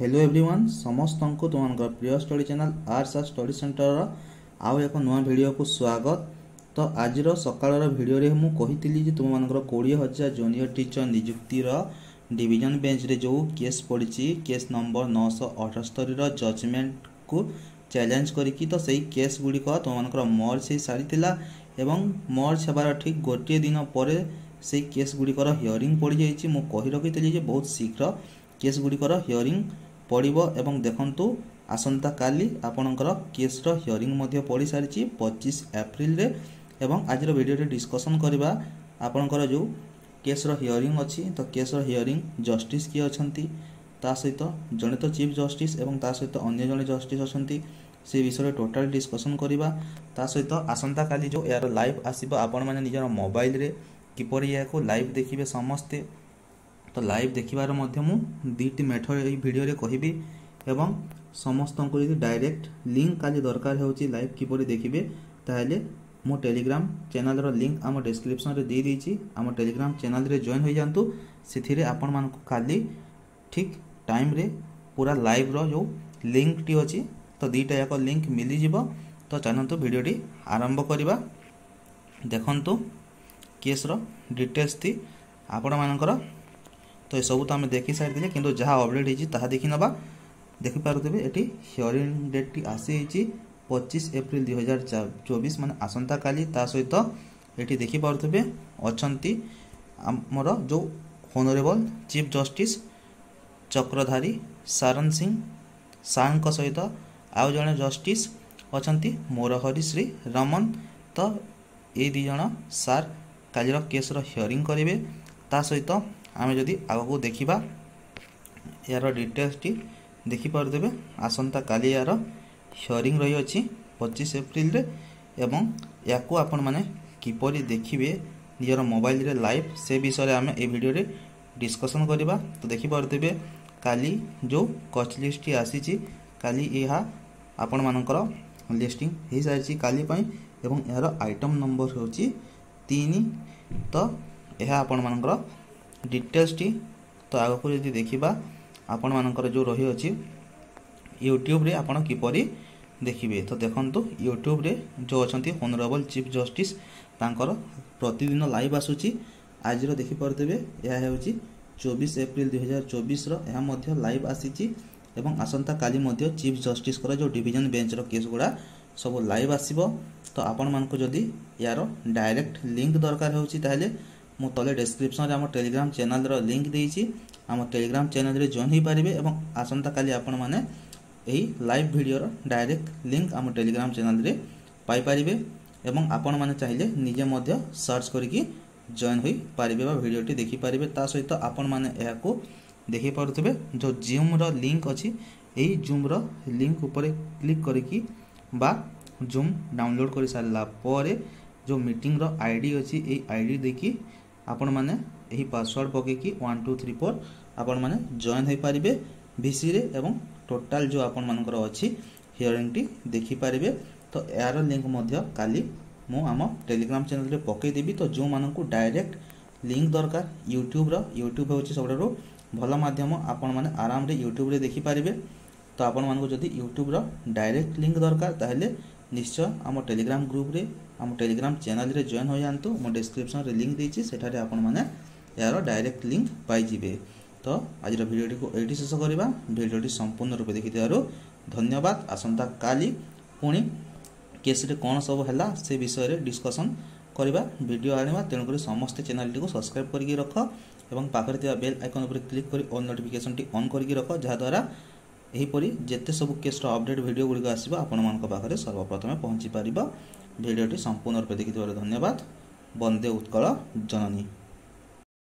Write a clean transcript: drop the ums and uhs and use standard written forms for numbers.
Hello everyone समस्त को तुम प्रिय स्टडी चैनल आर्ट्स आ स्टडी सेंटर आउ एक नुआ वीडियो को स्वागत। तो आज सकाल वीडियो रे मु कही तुम मान 20,000 जूनियर टीचर नियुक्तिर डिवीजन बेंच रे जो केस पड़ी केस नंबर 978 जजमेंट को चैलेंज करी तो सही केस गुड़िक तुम मान मर्ज हो सारी एवं मर्ज होबार ठीक गोटे दिन पर से केस गुड़िकर हियरिंग पड़ जाइए। मु कही रखी बहुत शीघ्र केस गुड़िकर हियरिंग पड़ो एवं देखंतु आसंता काली आपणकर केस्र हियरिंग पड़ सारी 25 एप्रिल रे एवं आज वीडियो रे डिस्कसन करबा आपणकर जो केस्र हियरिंग अच्छी तो केस्र हियरिंग जस्टिस किए अच्छी ता सहित जड़े तो चीफ जस्टिस एवं ता सहित अन्य जड़े जस्टिस अच्छी से विषय टोटाल डिस्कसन करबा ता सहित आसंता काली जो यार लाइव आसीबो आपण माने निजर मोबाइल रे किपरि या को लाइव देखिबे समस्ते। तो लाइव देखिबार मध्य मु दुईटी मेथड ए वीडियो रे कहिबी एवं समस्त को यदि डायरेक्ट लिंक काली दरकार होची लाइव किपरि देखिबे ताहले मो टेलीग्राम चैनल रो लिंक आम डिस्क्रिप्शन रे दे देछि। आम टेलीग्राम चैनल रे जॉइन हो जांतु सेथिरे आपण मान को खाली ठीक टाइम रे पूरा लाइव रो जो लिंक टी अछि तो दुईटा याक लिंक मिली जिवो। तो चलंतु वीडियो टी आरंभ करबा। देखंतु केस रो डिटेल्स थी आपण मानकर तो ये सब तो आम देखी सारी कि जहाँ अपडेट होती ताहा देखी नवा देखिपे ये हियरिंग डेट टी आसी 25 एप्रिल 2024 माने आसंता काली ता सहित ये देखिपे अच्छी आमर जो होनरेबल चीफ जस्टिस चक्रधारी सारण सिंह सार सहित आउ जड़े जस्टिस अच्छा मोरहरी श्री रमन। तो ये दी जन सार कालीर केस हियरिंग करेंगे ता सहित आम जदि आग को देखा यार डिटेल्स टी देखिपे आसंता काली यार हियरिंग रही अच्छी 25 एप्रिल रे एवं या आपण मैंने किपरि देखिए निजर मोबाइल रे लाइव से विषय आम ए वीडियो रे डिस्कसन करवा। तो देखिपे काली जो कच लिस्ट टी आसी काली यह आपण मानकर लिस्टिंग हो सारी काली एवं यार आइटम नंबर हो 3। तो यह आपण मानकर डिटेल्स टी तो आग को यदि देखा आपण मानकर जो रही अच्छी यूट्यूब रे आपण किपरि देखिए। तो देखंतु यूट्यूब रे जो अच्छी होनरेबल चीफ जस्टिस तांकर प्रतिदिन लाइव आसुची आज देखिपे यह होची 24 एप्रिल 2024 यह मध्य लाइव आसी एवं आसंता काली मध्य चीफ जस्टिस कर जो डिवीजन बेंच रो केस गुड़ा सब लाइव आसीबो। तो आपण मानक जदि यार डायरेक्ट लिंक दरकार होची ताहले मु तले डिस्क्रिप्शन रे आम टेलीग्राम चैनल रो लिंक देइछि आम टेलीग्राम चैनल रे जॉइन हो पारिबे एवं आसंता काली आपण माने एही लाइव वीडियो रो डायरेक्ट लिंक आम टेलीग्राम चैनल रे पाई पारिबे एवं आपण माने चाहिले निजे मध्य सर्च करिकि जॉइन हो पारिबे बा वीडियो टी देखि पारिबे। ता सहित आपण माने एहा को देखि पारुथिबे जो जूम रो लिंक अछि एही जूम रो लिंक ऊपर क्लिक करिकि बा जूम डाउनलोड कर सारला परे जो मीटिंग रो आईडी अछि एही आईडी देखि आपण माने एही पासवर्ड पकेकी 1234 आपण माने जॉइन हो पारिबे भिसी रे एवं टोटल जो आपण मानकर अछि हियरिंग टी देखि पारिबे। तो यार लिंक मध्य काली मु आम टेलीग्राम चैनल रे पके देबी। तो जो मानकु डायरेक्ट लिंक दरकार यूट्यूब होछि सबरो भल माध्यम आपण माने आराम रे यूट्यूब रे देखि पारिबे। तो आपण मानकु जदि यूट्यूब रो डायरेक्ट लिंक दरकार ताहले निश्चय आम टेलीग्राम ग्रुप रे आम टेलीग्राम चैनल रे जॉइन हो जांतु मो डिस्क्रिप्शन रे लिंक देछि सेठारे आपण माने यार डायरेक्ट लिंक पाई जिवे। तो आज वीडियो टी को एठी शेष करबा वीडियो टी संपूर्ण रूप देखिथिबारु धन्यवाद। आसंता काली पुणी केस रे कोन सब हैला से विषय रे डिस्कशन करबा वीडियो आनिबा तेणुकर समस्त चैनल टी को सब्सक्राइब करके रख एवं पाखरे थिबा बेल आइकन उपर क्लिक करी ऑल नोटिफिकेशन टी ऑन करके रख जहा द्वारा एहीपरि जेते सब केस अपडेट वीडियो गुड़िक आसो आपण मान पाखे सर्वप्रथमे पहुँची पार। वीडियो टी संपूर्ण रूप देखिथिबारु धन्यवाद। वंदे उत्कल जननी।